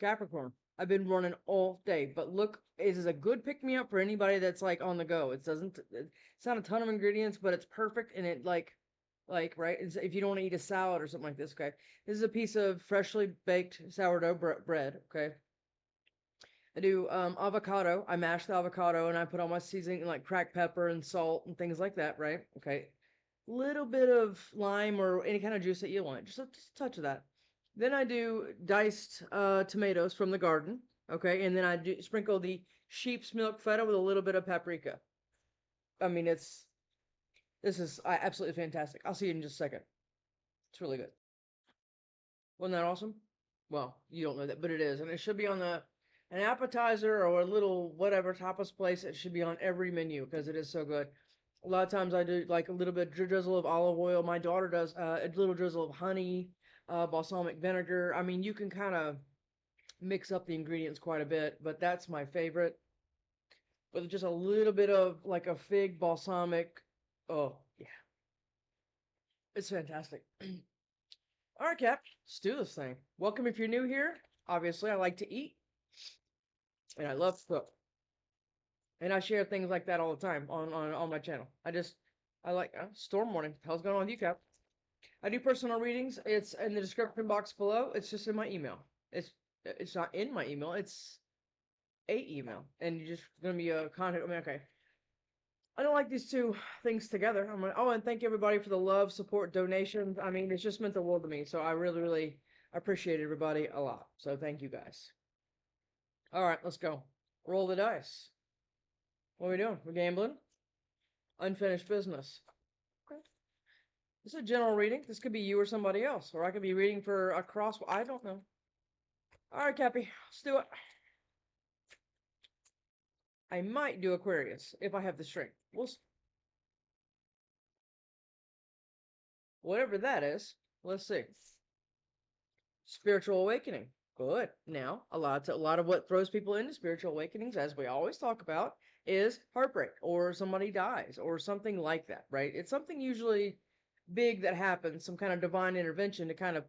Capricorn. I've been running all day, but look, it is a good pick-me-up for anybody that's like on the go. It's not a ton of ingredients, but it's perfect, and it right, if you don't want to eat a salad or something like this, okay? This is a piece of freshly baked sourdough bread, okay? I do avocado. I mash the avocado and I put all my seasoning like cracked pepper and salt and things like that, right? Okay. Little bit of lime or any kind of juice that you want. Just a touch of that. Then I do diced tomatoes from the garden, okay? And then I do sprinkle the sheep's milk feta with a little bit of paprika. I mean, this is absolutely fantastic. I'll see you in just a second. It's really good. Wasn't that awesome? Well, you don't know that, but it is. And it should be on an appetizer or a little whatever tapas place. It should be on every menu because it is so good. A lot of times I do like a little bit drizzle of olive oil. My daughter does a little drizzle of honey, balsamic vinegar. I mean, you can kind of mix up the ingredients quite a bit, but that's my favorite. With just a little bit of like a fig balsamic. Oh, yeah. It's fantastic. All right, Cap, let's do this thing. Welcome if you're new here. Obviously, I like to eat and I love to cook. And I share things like that all the time on my channel. I like storm warning. How's going on with you, Cap? I do personal readings. It's in the description box below. It's just in my email. It's not in my email. It's a email, and you're just gonna be a contact. I mean, okay. I don't like these two things together. I'm like, oh, and thank everybody for the love, support, donations. I mean, it's just meant the world to me. So I really, really appreciate everybody a lot. So thank you guys. All right, let's go. Roll the dice. What are we doing? We're gambling. Unfinished business. Okay. This is a general reading. This could be you or somebody else, or I could be reading for a cross. I don't know. All right, Cappy, let's do it. I might do Aquarius if I have the strength. Whatever that is. Let's see. Spiritual awakening. Good. Now, a lot of what throws people into spiritual awakenings, as we always talk about, is heartbreak or somebody dies or something like that, right? It's something usually big that happens, some kind of divine intervention to kind of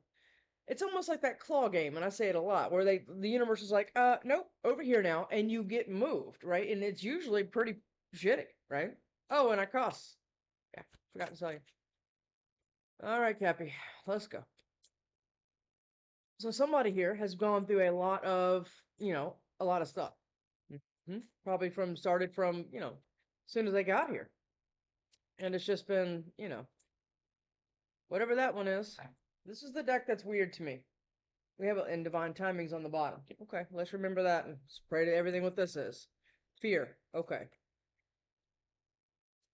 it's almost like that claw game, and I say it a lot, where the universe is like, nope, over here now, and you get moved, right? And it's usually pretty shitty, right? Oh, and I cuss. Yeah, forgot to tell you. All right, Cappy, let's go. So somebody here has gone through a lot of stuff. Probably started from, as soon as they got here. And it's just been, whatever that one is. This is the deck that's weird to me. We have it in divine timings on the bottom. Okay, let's remember that and pray to everything what this is. Fear. Okay.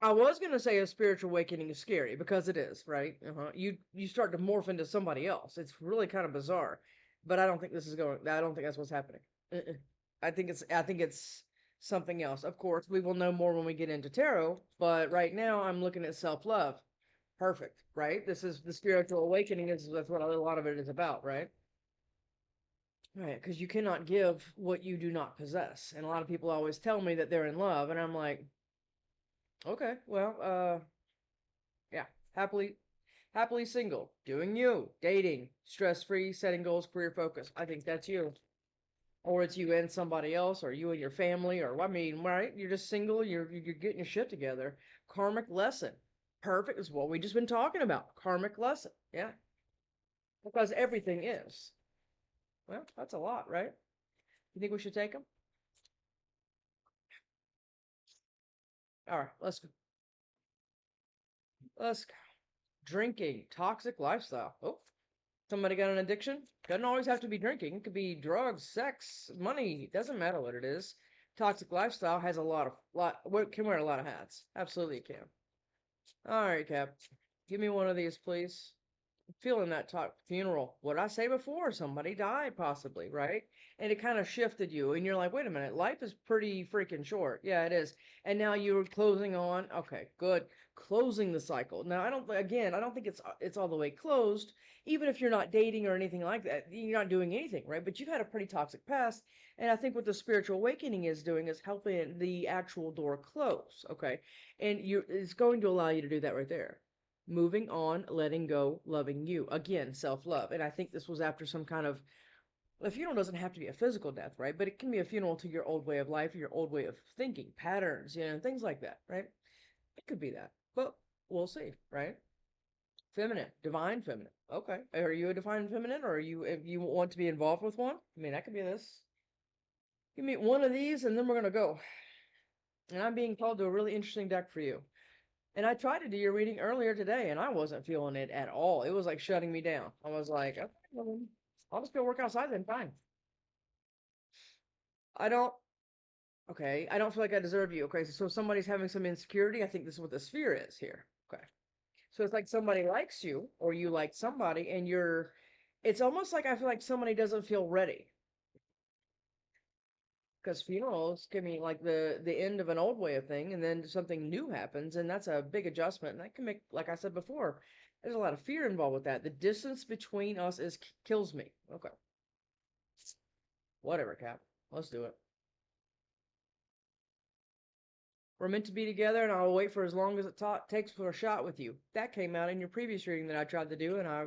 I was gonna say a spiritual awakening is scary because it is, right? You start to morph into somebody else. It's really kind of bizarre, but I don't think this is going. I don't think that's what's happening. Uh-uh. I think it's something else. Of course, we will know more when we get into tarot, but right now I'm looking at self-love. Perfect, right? This is the spiritual awakening. That's what a lot of it is about, right? Right, because you cannot give what you do not possess. And a lot of people always tell me that they're in love, and I'm like, okay, well, yeah, happily single, doing you, dating, stress-free, setting goals, career focus. I think that's you. Or it's you and somebody else, or you and your family, or I mean, right? You're just single, you're getting your shit together. Karmic lesson. Perfect is what we just been talking about. Karmic lesson. Yeah. Because everything is. Well, that's a lot, right? You think we should take them? All right, let's go. Let's go. Drinking, toxic lifestyle. Oh, somebody got an addiction? Doesn't always have to be drinking. It could be drugs, sex, money. Doesn't matter what it is. Toxic lifestyle has can wear a lot of hats. Absolutely it can. All right, Cap. Give me one of these, please. Feeling that talk funeral. What I say before? Somebody died, possibly, right? And it kind of shifted you, and you're like, wait a minute, life is pretty freaking short. Yeah, it is. And now you're closing on. Okay, good. Closing the cycle. Now, I don't think it's all the way closed. Even if you're not dating or anything like that, you're not doing anything, right? But you've had a pretty toxic past, and I think what the spiritual awakening is doing is helping the actual door close. Okay, and it's going to allow you to do that right there. Moving on, letting go, loving you. Again, self-love. And I think this was after some kind of A funeral doesn't have to be a physical death, right? But it can be a funeral to your old way of life, your old way of thinking, patterns, things like that, right? It could be that, but we'll see, right? Feminine, divine feminine. Okay. Are you a divine feminine, or are you, if you want to be involved with one? I mean, that could be this. Give me one of these, and then we're gonna go. And I'm being called to a really interesting deck for you. And I tried to do your reading earlier today, and I wasn't feeling it at all. It was like shutting me down. I was like, okay, well, I'll just go work outside then. Fine. I don't. Okay, I don't feel like I deserve you. Okay, so somebody's having some insecurity. I think this is what the sphere is here. Okay. So it's like somebody likes you, or you like somebody, and it's almost like I feel like somebody doesn't feel ready. Because funerals can be like the end of an old way of thing, and then something new happens, and that's a big adjustment. And that can make, like I said before, there's a lot of fear involved with that. The distance between us kills me. Okay, whatever, Cap. Let's do it. We're meant to be together, and I'll wait for as long as it takes for a shot with you. That came out in your previous reading that I tried to do, and I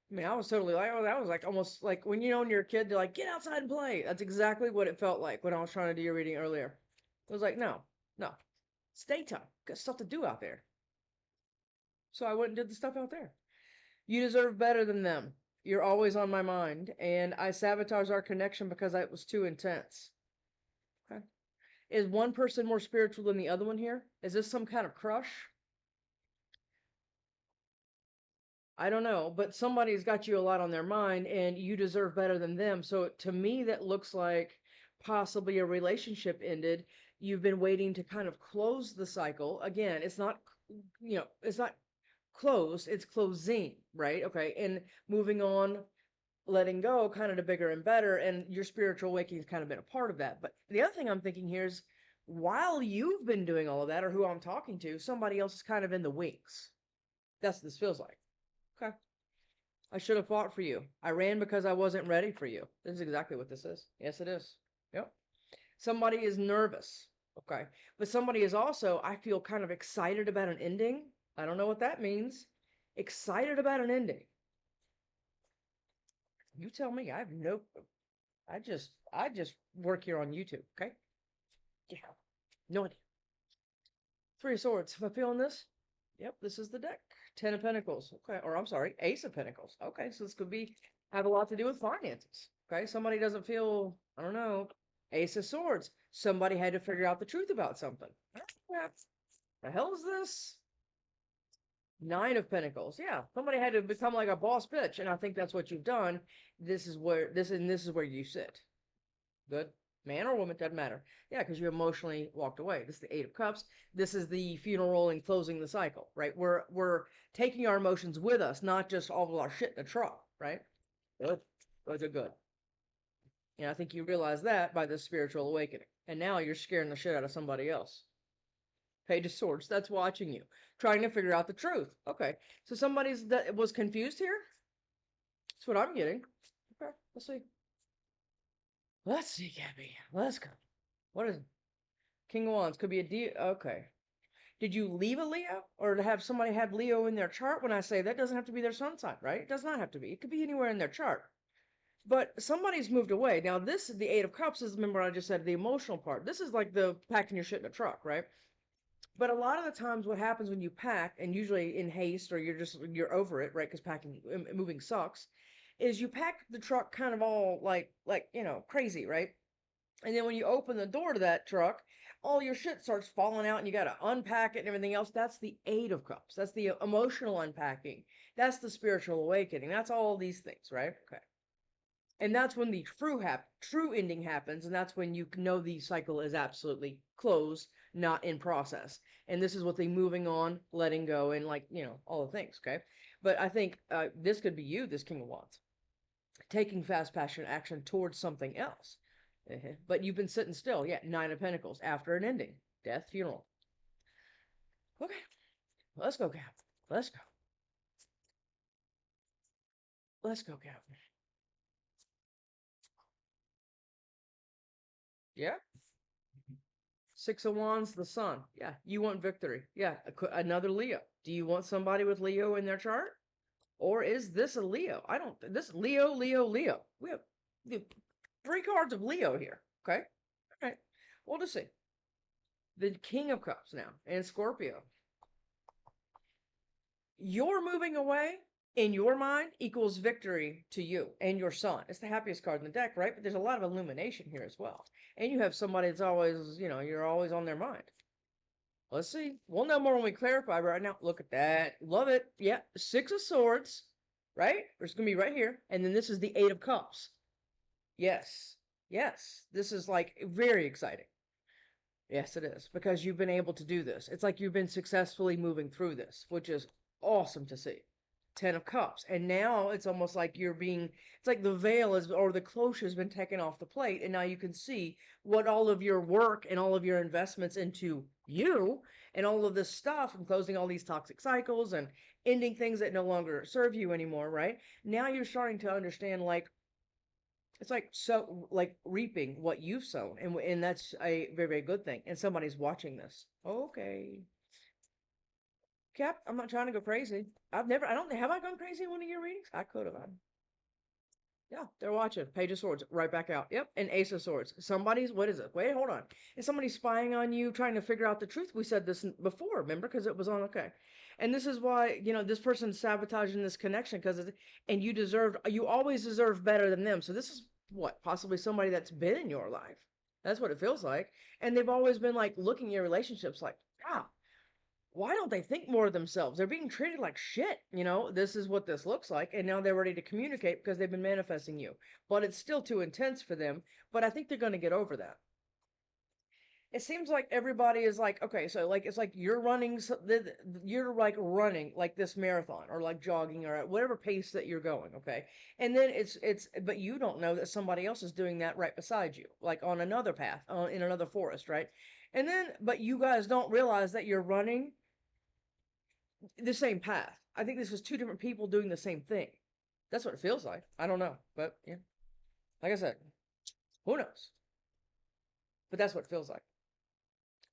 mean, I was totally like, oh, that was like almost like when when you're a kid, they're like, get outside and play. That's exactly what it felt like when I was trying to do your reading earlier. It was like, no, no, it's daytime. Got stuff to do out there. So I went and did the stuff out there. You deserve better than them. You're always on my mind, and I sabotage our connection because it was too intense. Okay. Is one person more spiritual than the other one here? Is this some kind of crush? I don't know, but somebody's got you a lot on their mind and you deserve better than them. So to me, that looks like possibly a relationship ended. You've been waiting to kind of close the cycle. Again, it's not closed, it's closing, right? Okay. And moving on, letting go, kind of to bigger and better. And your spiritual awakening's kind of been a part of that. But the other thing I'm thinking here is while you've been doing all of that, or who I'm talking to, somebody else is kind of in the wings. That's what this feels like. Okay. I should have fought for you. I ran because I wasn't ready for you. This is exactly what this is. Yes, it is. Yep. Somebody is nervous. Okay. But somebody is also, I feel, kind of excited about an ending. I don't know what that means. Excited about an ending. You tell me. I have no, I just work here on YouTube. Okay. Yeah. No idea. Three of Swords. Am I feeling this? Yep. This is the deck. Ten of Pentacles. Okay. Or I'm sorry, Ace of Pentacles. Okay. So this could have a lot to do with finances. Okay. Somebody doesn't feel, I don't know, Ace of Swords. Somebody had to figure out the truth about something. Yeah. The hell is this? Nine of Pentacles. Yeah. Somebody had to become like a boss bitch. And I think that's what you've done. This is where you sit. Good. Man or woman, doesn't matter. Yeah, because you emotionally walked away. This is the Eight of Cups. This is the funeral and closing the cycle, right? We're taking our emotions with us, not just all of our shit in a truck, right? Good. Those are good. And I think you realize that by this spiritual awakening. And now you're scaring the shit out of somebody else. Page of Swords, that's watching you, trying to figure out the truth. Okay, so somebody's that was confused here. That's what I'm getting. Okay, let's see. Let's see, Gabby. Let's go. What is it? King of Wands? Could be a D. Okay. Did you leave a Leo, or to have somebody have Leo in their chart? When I say that, doesn't have to be their sun sign, right? It does not have to be. It could be anywhere in their chart. But somebody's moved away. Now, this is the Eight of Cups. Is, remember I just said the emotional part. This is like the packing your shit in a truck, right? But a lot of the times, what happens when you pack, and usually in haste, or you're over it, right? Because packing, moving sucks, is you pack the truck kind of all like crazy, right? And then when you open the door to that truck, all your shit starts falling out and you got to unpack it and everything else. That's the Eight of Cups. That's the emotional unpacking. That's the spiritual awakening. That's all these things, right? Okay. And that's when the true ending happens. And that's when you know the cycle is absolutely closed, not in process. And this is what the moving on, letting go, and all the things. Okay. But I think this could be you, this King of Wands, taking fast passion action towards something else. But you've been sitting still. Yeah, Nine of Pentacles after an ending. Death, funeral. Okay. Let's go, Cap. Let's go. Let's go, Cap. Yeah. Six of Wands, the Sun. Yeah. You want victory. Yeah. Another Leo. Do you want somebody with Leo in their chart? Or is this a Leo? I don't. This Leo, Leo, Leo. the 3 cards of Leo here. Okay. All right. We'll just see. The King of Cups now and Scorpio. Your moving away in your mind equals victory to you and your son. It's the happiest card in the deck, right? But there's a lot of illumination here as well. And you have somebody that's always, you're always on their mind. Let's see. We'll know more when we clarify. But right now, look at that. Love it. Yeah. 6 of Swords, right? It's going to be right here. And then this is the 8 of Cups. Yes. Yes. This is like very exciting. Yes, it is. Because you've been able to do this. It's like you've been successfully moving through this, which is awesome to see. 10 of Cups. And now it's almost like it's like the veil is, or the cloche has been taken off the plate. And now you can see what all of your work and all of your investments into you and all of this stuff and closing all these toxic cycles and ending things that no longer serve you anymore, right? Now you're starting to understand, like, it's like, so like reaping what you've sown, and that's a very, very good thing. And somebody's watching this. Okay. Cap, I'm not trying to go crazy. I don't have I gone crazy in one of your readings? I could have. Yeah, they're watching. Page of Swords, right back out. Yep, and Ace of Swords. What is it? Wait, hold on. Is somebody spying on you, trying to figure out the truth? We said this before, remember? Because it was on, okay. And this is why, this person's sabotaging this connection, and you always deserve better than them. So this is what? Possibly somebody that's been in your life. That's what it feels like. And they've always been like looking at your relationships like, wow, why don't they think more of themselves? They're being treated like shit. This is what this looks like. And now they're ready to communicate because they've been manifesting you. But it's still too intense for them. But I think they're going to get over that. It seems like everybody is like, okay, so like, it's like you're running like this marathon or like jogging or at whatever pace that you're going. Okay. And then but you don't know that somebody else is doing that right beside you, like on another path, in another forest. Right. And then, but you guys don't realize that you're running the same path. I think this is 2 different people doing the same thing. That's what it feels like. I don't know, but yeah, like I said, who knows? But that's what it feels like.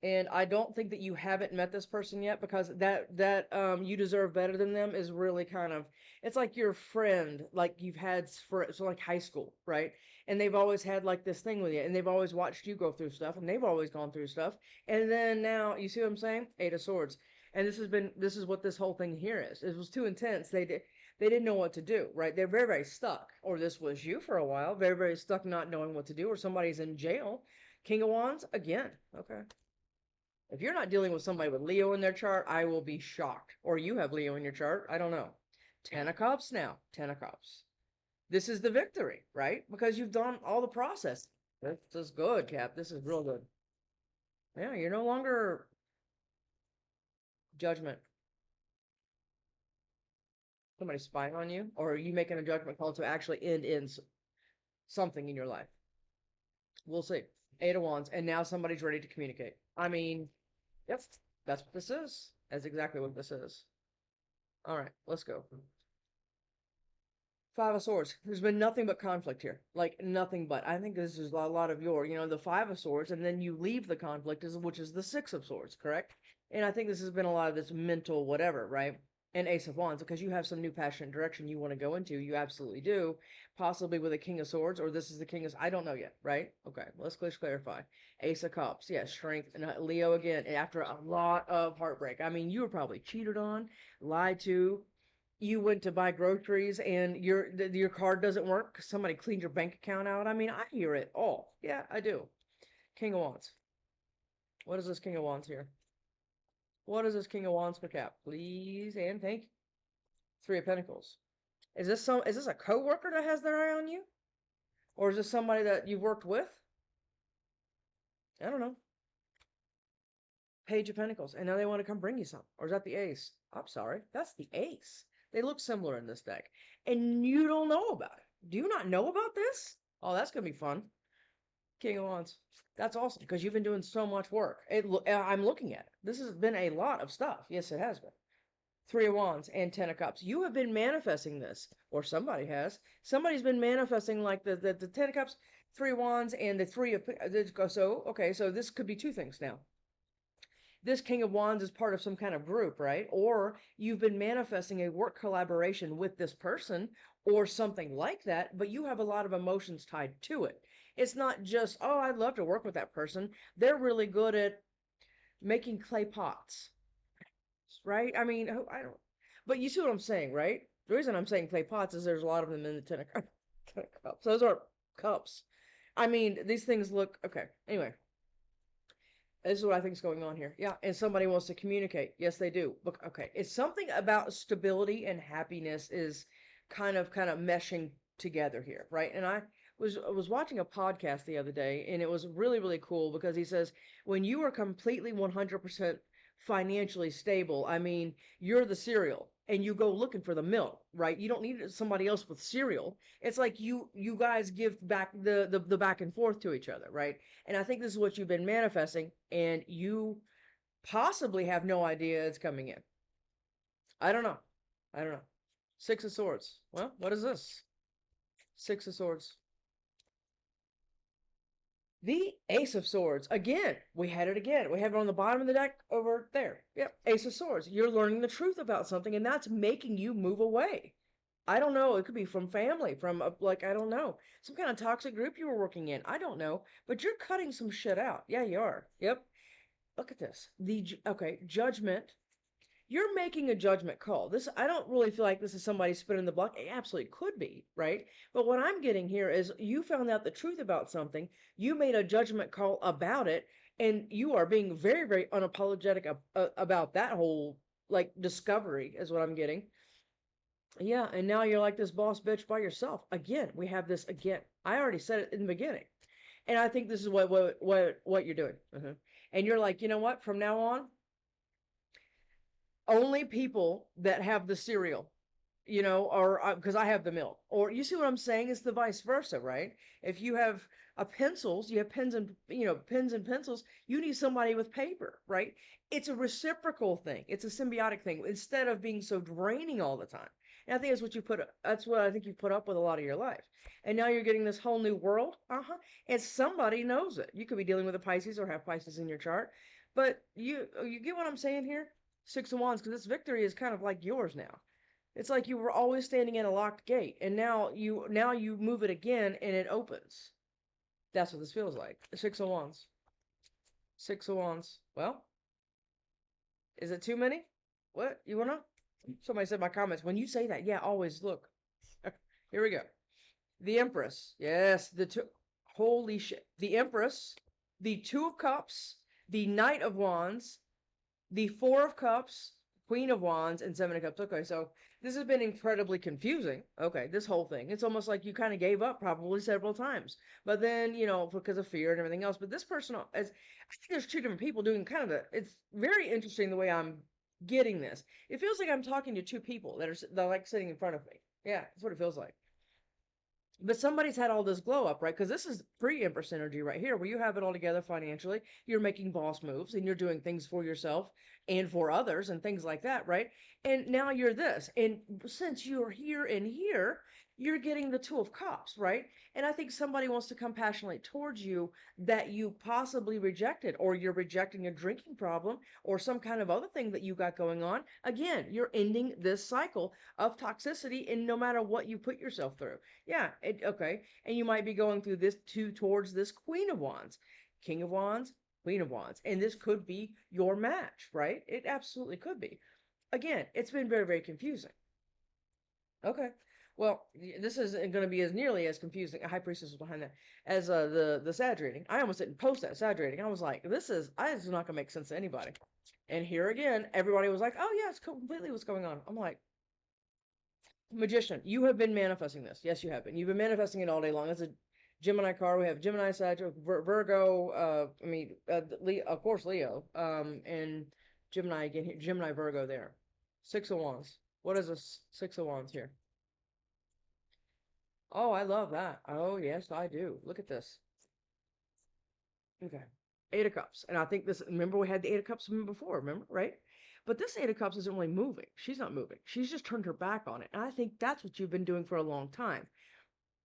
And I don't think that you haven't met this person yet, because that you deserve better than them is really kind of, it's like your friend, like you've had for so like high school, right? And they've always had like this thing with you, and they've always watched you go through stuff, and they've always gone through stuff. And then now, you see what I'm saying? 8 of Swords. And this is what this whole thing here is. It was too intense. They didn't know what to do, right? They're very, very stuck. Or this was you for a while, very, very stuck, not knowing what to do, or somebody's in jail. King of Wands again. Okay. If you're not dealing with somebody with Leo in their chart, I will be shocked. Or you have Leo in your chart. I don't know. 10 of Cups now. 10 of Cups. This is the victory, right? Because you've done all the process. This is good, Cap. This is real good. Yeah, you're no longer judgment. Somebody spying on you? Or are you making a judgment call to actually end in something in your life? We'll see. 8 of Wands. And now somebody's ready to communicate. I mean, yep, that's what this is. That's exactly what this is. All right, let's go. 5 of Swords. There's been nothing but conflict here. Like, nothing but. I think this is a lot of the 5 of Swords, and then you leave the conflict, which is the 6 of Swords, correct? And I think this has been a lot of this mental whatever, right? And Ace of Wands, because you have some new passionate direction you want to go into. You absolutely do. Possibly with a King of Swords, or this is the King of... I don't know yet, right? Okay, let's clarify. Ace of Cups, yeah, strength. And Leo again, after a lot of heartbreak. I mean, you were probably cheated on, lied to. You went to buy groceries and your card doesn't work because somebody cleaned your bank account out. I mean, I hear it all. Yeah, I do. King of Wands. What is this King of Wands here? What is this King of Wands for Cap? Please and thank you. 3 of Pentacles. Is this a co-worker that has their eye on you? Or is this somebody that you've worked with? I don't know. Page of Pentacles. And now they want to come bring you some. Or is that the Ace? I'm sorry. That's the Ace. They look similar in this deck. And you don't know about it. Do you not know about this? Oh, that's going to be fun. King of Wands. That's awesome, because you've been doing so much work. I'm looking at it. This has been a lot of stuff. Yes, it has been. 3 of Wands and 10 of Cups. You have been manifesting this. Or somebody has. Somebody's been manifesting like the 10 of Cups, 3 of Wands, and the 3 of... So, okay, so this could be 2 things now. This King of Wands is part of some kind of group, right? Or you've been manifesting a work collaboration with this person, or something like that, but you have a lot of emotions tied to it. It's not just, oh, I'd love to work with that person. They're really good at making clay pots, right? I mean, I don't, but you see what I'm saying, right? The reason I'm saying clay pots is there's a lot of them in the ten of cups. Those are cups. I mean, these things look okay. Anyway, this is what I think is going on here. Yeah, and somebody wants to communicate. Yes, they do. Look, okay, it's something about stability and happiness is kind of meshing together here, right? And I was watching a podcast the other day, and it was really really cool because he says when you are completely 100% financially stable, I mean, you're the cereal and you go looking for the milk, right? You don't need somebody else with cereal. It's like you guys give back the back and forth to each other, right? And I think this is what you've been manifesting, and you possibly have no idea it's coming in. I don't know. I don't know. Six of Swords. Well, what is this? Six of Swords. The Ace of Swords. Again, we had it again. We have it on the bottom of the deck over there. Yep, Ace of Swords. You're learning the truth about something, and that's making you move away. I don't know. It could be from family, from like, I don't know, some kind of toxic group you were working in. I don't know. But you're cutting some shit out. Yeah, you are. Yep. Look at this. Okay, judgment. You're making a judgment call. This, I don't really feel like this is somebody spinning the block. It absolutely could be, right? But what I'm getting here is you found out the truth about something, you made a judgment call about it, and you are being very, very unapologetic about that whole like discovery, is what I'm getting. Yeah, and now you're like this boss bitch by yourself. Again, we have this again. I already said it in the beginning. And I think this is what you're doing. And you're like, you know what? From now on, only people that have the cereal, or because I have the milk. Or you see what I'm saying? It's the vice versa, right? If you have pencils, you have pens and pens and pencils. You need somebody with paper, right? It's a reciprocal thing. It's a symbiotic thing. Instead of being so draining all the time. And I think that's what you put. That's what I think you put up with a lot of your life. And now you're getting this whole new world. And somebody knows it. You could be dealing with a Pisces or have Pisces in your chart, but you get what I'm saying here? Six of Wands, because this victory is kind of like yours now. It's like you were always standing in a locked gate, and now you move it again, and it opens. That's what this feels like. Six of Wands. Six of Wands. Well, is it too many? What you wanna? Somebody said in my comments when you say that. Yeah, always look. Here we go. The Empress. Yes, the two. Holy shit. The Empress. The Two of Cups. The Knight of Wands. The Four of Cups, Queen of Wands, and Seven of Cups. Okay, so this has been incredibly confusing. Okay, this whole thing. It's almost like you kind of gave up probably several times. But then, because of fear and everything else. But this person, I think there's two different people doing kind of it's very interesting the way I'm getting this. It feels like I'm talking to two people that are like sitting in front of me. Yeah, that's what it feels like. But somebody's had all this glow up, right? Because this is pre-Empress energy right here, where you have it all together financially. You're making boss moves and you're doing things for yourself and for others and things like that, right? And now you're this. And since you're here and here, you're getting the Two of Cups, right? And I think somebody wants to come passionately towards you that you possibly rejected, or you're rejecting a drinking problem or some kind of other thing that you got going on. Again, you're ending this cycle of toxicity, and no matter what you put yourself through. Yeah, okay. And you might be going through this towards this Queen of Wands, King of Wands, Queen of Wands. And this could be your match, right? It absolutely could be. Again, it's been very, very confusing. Okay. Well, this isn't going to be as nearly as confusing. A High Priestess was behind that as the Sag reading. I almost didn't post that Sag reading. I was like, this is not going to make sense to anybody. And here again, everybody was like, oh yeah, it's completely what's going on. I'm like, Magician, you have been manifesting this. Yes, you have been. You've been manifesting it all day long. It's a Gemini card. We have Gemini, Sagittarius, Virgo. Of course, Leo. And Gemini again here. Gemini, Virgo there. Six of Wands. What is a Six of Wands here? Oh, I love that. Oh, yes, I do. Look at this. Okay. Eight of Cups. And I think this, remember we had the Eight of Cups from before, remember, right? But this Eight of Cups isn't really moving. She's not moving. She's just turned her back on it. And I think that's what you've been doing for a long time.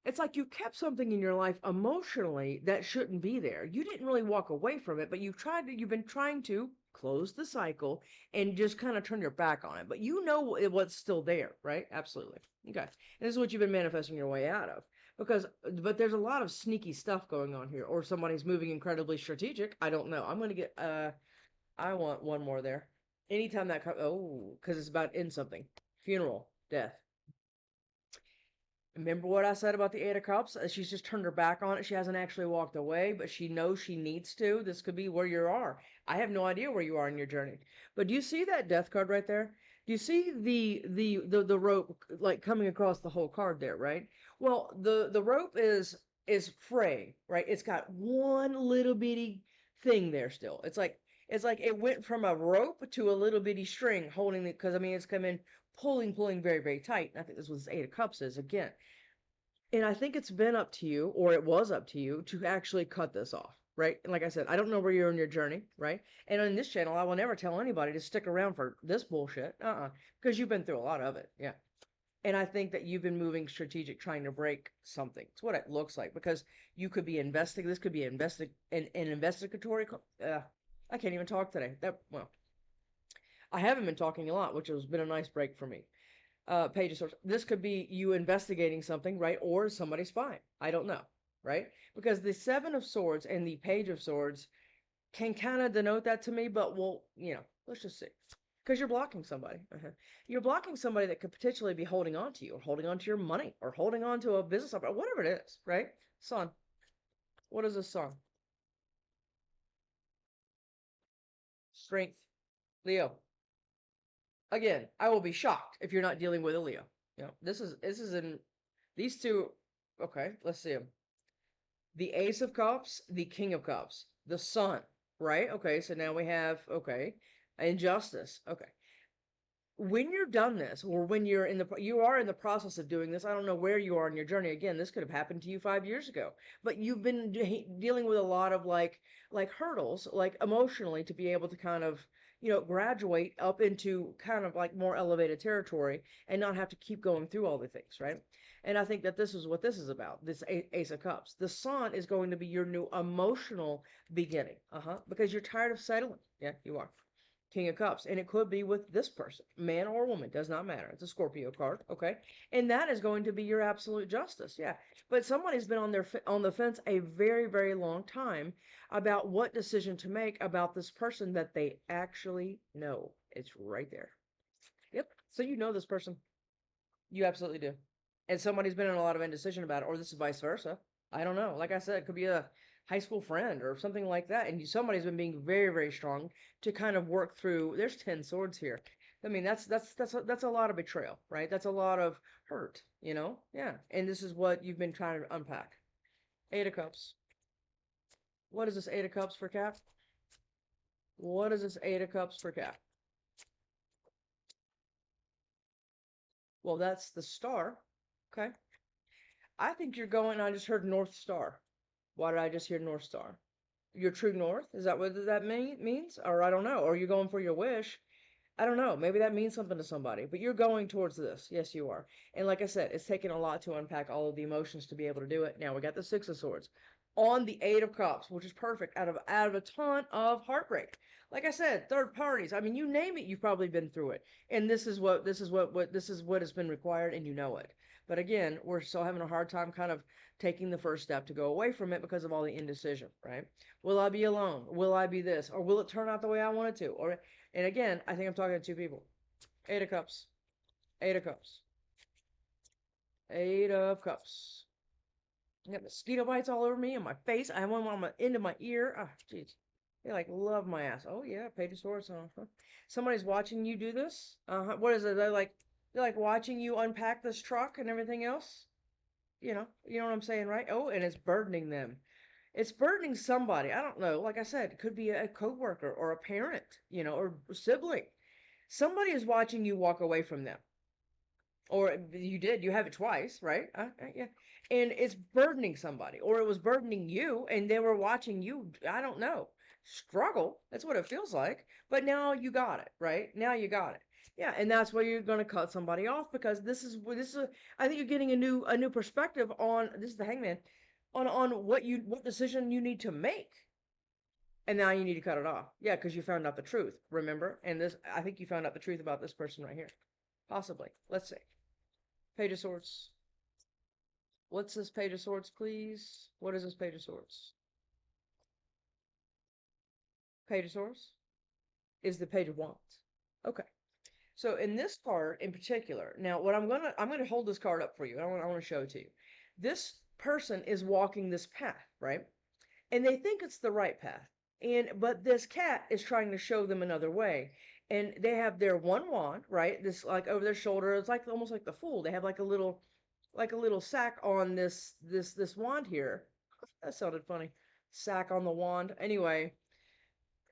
It's like you kept something in your life emotionally that shouldn't be there. You didn't really walk away from it, but you've been trying to close the cycle, and just kind of turn your back on it. But you know what's still there, right? Absolutely. Okay. And this is what you've been manifesting your way out of. But there's a lot of sneaky stuff going on here, or somebody's moving incredibly strategic. I don't know. I'm going to get, I want one more there. Anytime that comes, oh, because it's about in something. Funeral, death. Remember what I said about the Eight of Cups? She's just turned her back on it. She hasn't actually walked away, but she knows she needs to. This could be where you are. I have no idea where you are in your journey. But do you see that death card right there? Do you see the rope like coming across the whole card there, right? Well, the rope is fraying, right? It's got one little bitty thing there still. It's like it went from a rope to a little bitty string holding it, because I mean it's coming pulling very, very tight. And I think this was Eight of Cups is again. And I think it's been up to you, or it was up to you, to actually cut this off, right? And like I said, I don't know where you're in your journey, right? And on this channel, I will never tell anybody to stick around for this bullshit. Because you've been through a lot of it. Yeah. And I think that you've been moving strategic, trying to break something. It's what it looks like, because you could be investing. This could be an investigatory. I can't even talk today. Well, I haven't been talking a lot, which has been a nice break for me. Page of Swords. This could be you investigating something, right? Or somebody's spying. I don't know, right? Because the Seven of Swords and the Page of Swords can kind of denote that to me, but well, let's just see. Because you're blocking somebody. You're blocking somebody that could potentially be holding on to you, or holding on to your money, or holding on to a business, or whatever it is, right? Sun. What is a sun? Strength. Leo. Again, I will be shocked if you're not dealing with a Leo. This is in these two. Okay, let's see them. The Ace of Cups, the King of Cups, the Sun, right? Okay, so now we have, okay, injustice. Okay. When you're done this, or when you are in the process of doing this, I don't know where you are in your journey. Again, this could have happened to you 5 years ago, but you've been dealing with a lot of like hurdles, like emotionally, to be able to kind of graduate up into kind of like more elevated territory, and not have to keep going through all the things, right? And I think that this is what this is about. This Ace of Cups, the Sun, is going to be your new emotional beginning. Because you're tired of settling. Yeah, you are. King of Cups, and it could be with this person, man or woman, does not matter. It's a Scorpio card, okay? And that is going to be your absolute justice, yeah. But somebody's been on the fence a very, very long time about what decision to make about this person that they actually know. It's right there. Yep. So you know this person. You absolutely do. And somebody's been in a lot of indecision about it, or this is vice versa. I don't know. Like I said, it could be a high school friend or something like that. And somebody's been being very, very strong to kind of work through. There's 10 swords here. I mean, that's a lot of betrayal, right? That's a lot of hurt, Yeah. And this is what you've been trying to unpack. Eight of Cups. What is this Eight of Cups for Cap? What is this Eight of Cups for Cap? Well, that's the star. Okay. I think you're going, I just heard North Star. Why did I just hear North Star? Your true north? Is that what that means? Or I don't know. Or you're going for your wish? I don't know. Maybe that means something to somebody. But you're going towards this. Yes, you are. And like I said, it's taken a lot to unpack all of the emotions to be able to do it. Now we got the Six of Swords on the Eight of Cups, which is perfect out of a ton of heartbreak. Like I said, third parties. I mean, you name it, you've probably been through it. And this is what has been required, and you know it. But again, we're still having a hard time kind of taking the first step to go away from it because of all the indecision, right? Will I be alone? Will I be this? Or will it turn out the way I want it to? And again, I think I'm talking to two people. Eight of Cups. Eight of Cups. Eight of Cups. I got mosquito bites all over me and my face. I have one on my end of my ear. Ah, jeez. They like love my ass. Oh yeah, Page of Swords. Somebody's watching you do this. What is it? They're like watching you unpack this truck and everything else. You know what I'm saying, right? Oh, and it's burdening them. It's burdening somebody. I don't know. Like I said, it could be a coworker or a parent, or a sibling. Somebody is watching you walk away from them. Or you have it twice, right? Yeah. And it's burdening somebody, or it was burdening you, and they were watching you, I don't know, struggle. That's what it feels like. But now you got it, right? Now you got it. Yeah, and that's why you're going to cut somebody off, because I think you're getting a new perspective on, this is the Hangman, on what decision you need to make. And now you need to cut it off. Yeah, because you found out the truth, remember? And this, I think you found out the truth about this person right here. Possibly. Let's see. Page of Swords. What's this Page of Swords, please? What is this Page of Swords? Page of Swords is the Page of Wands. Okay. So in this card in particular, now what I'm gonna hold this card up for you. I want to show it to you. This person is walking this path, right? And they think it's the right path. But this cat is trying to show them another way. And they have their one wand, right? This like over their shoulder. It's like almost like the Fool. They have like a little sack on this wand here. That sounded funny. Sack on the wand. Anyway,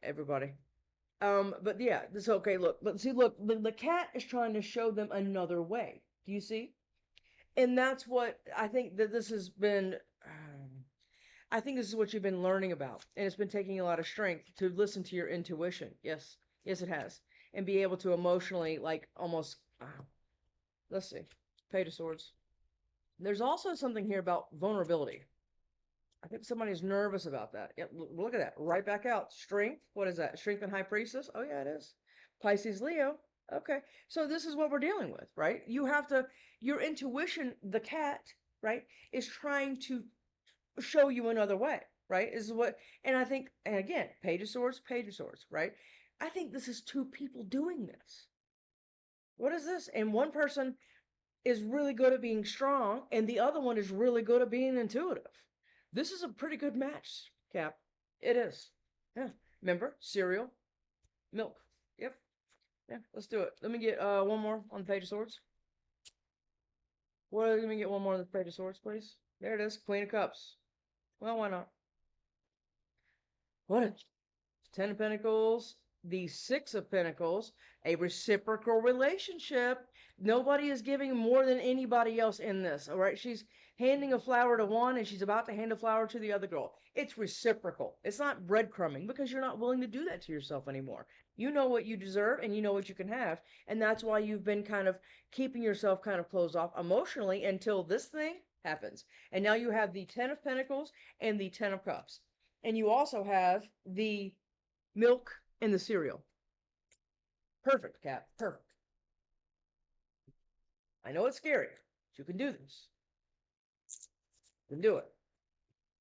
everybody. But yeah, this okay, look, but see, look, the cat is trying to show them another way. Do you see? And that's what I think that this has been. I think this is what you've been learning about, and it's been taking a lot of strength to listen to your intuition. Yes, yes, it has, and be able to emotionally, like, almost. Let's see, Page of Swords. There's also something here about vulnerability. I think somebody's nervous about that. Yep, look at that. Right back out. Strength. What is that? Strength and High Priestess? Oh, yeah, it is. Pisces, Leo. Okay. So this is what we're dealing with, right? You have to, your intuition, the cat, right, is trying to show you another way, right? This is what, and I think, and again, Page of Swords, Page of Swords, right? I think this is two people doing this. What is this? And one person is really good at being strong, and the other one is really good at being intuitive. This is a pretty good match, Cap. It is. Yeah. Remember, cereal, milk. Yep. Yeah. Let's do it. Let me get one more on the Page of Swords. Let me get one more on the Page of Swords, please. There it is. Queen of Cups. Well, why not? What? Ten of Pentacles, the Six of Pentacles, a reciprocal relationship. Nobody is giving more than anybody else in this, all right? She's handing a flower to one and she's about to hand a flower to the other girl. It's reciprocal. It's not breadcrumbing because you're not willing to do that to yourself anymore. You know what you deserve and you know what you can have. And that's why you've been kind of keeping yourself kind of closed off emotionally until this thing happens. And now you have the Ten of Pentacles and the Ten of Cups. And you also have the milk and the cereal. Perfect, Cap. Perfect. I know it's scary, but you can do this. You can do it.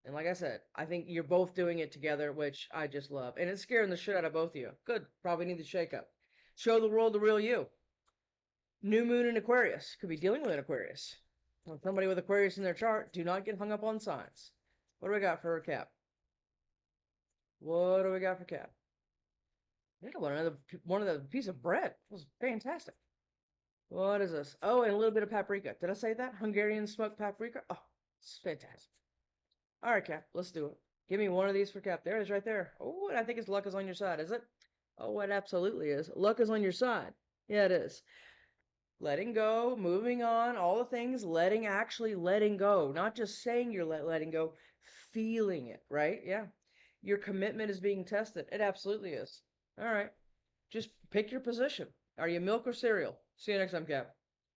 And like I said, I think you're both doing it together, which I just love. And it's scaring the shit out of both of you. Good. Probably need the shake up. Show the world the real you. New moon in Aquarius. Could be dealing with an Aquarius. Well, somebody with Aquarius in their chart, do not get hung up on signs. What do we got for Cap? What do we got for Cap? I think I want one of the piece of bread. It was fantastic. What is this? Oh, and a little bit of paprika. Did I say that? Hungarian smoked paprika? Oh, it's fantastic. All right, Cap, let's do it. Give me one of these for Cap. There it is right there. Oh, and I think his luck is on your side, is it? Oh, it absolutely is. Luck is on your side. Yeah, it is. Letting go, moving on, all the things, actually letting go. Not just saying you're letting go, feeling it, right? Yeah. Your commitment is being tested. It absolutely is. All right. Just pick your position. Are you milk or cereal? See you next time, Cap.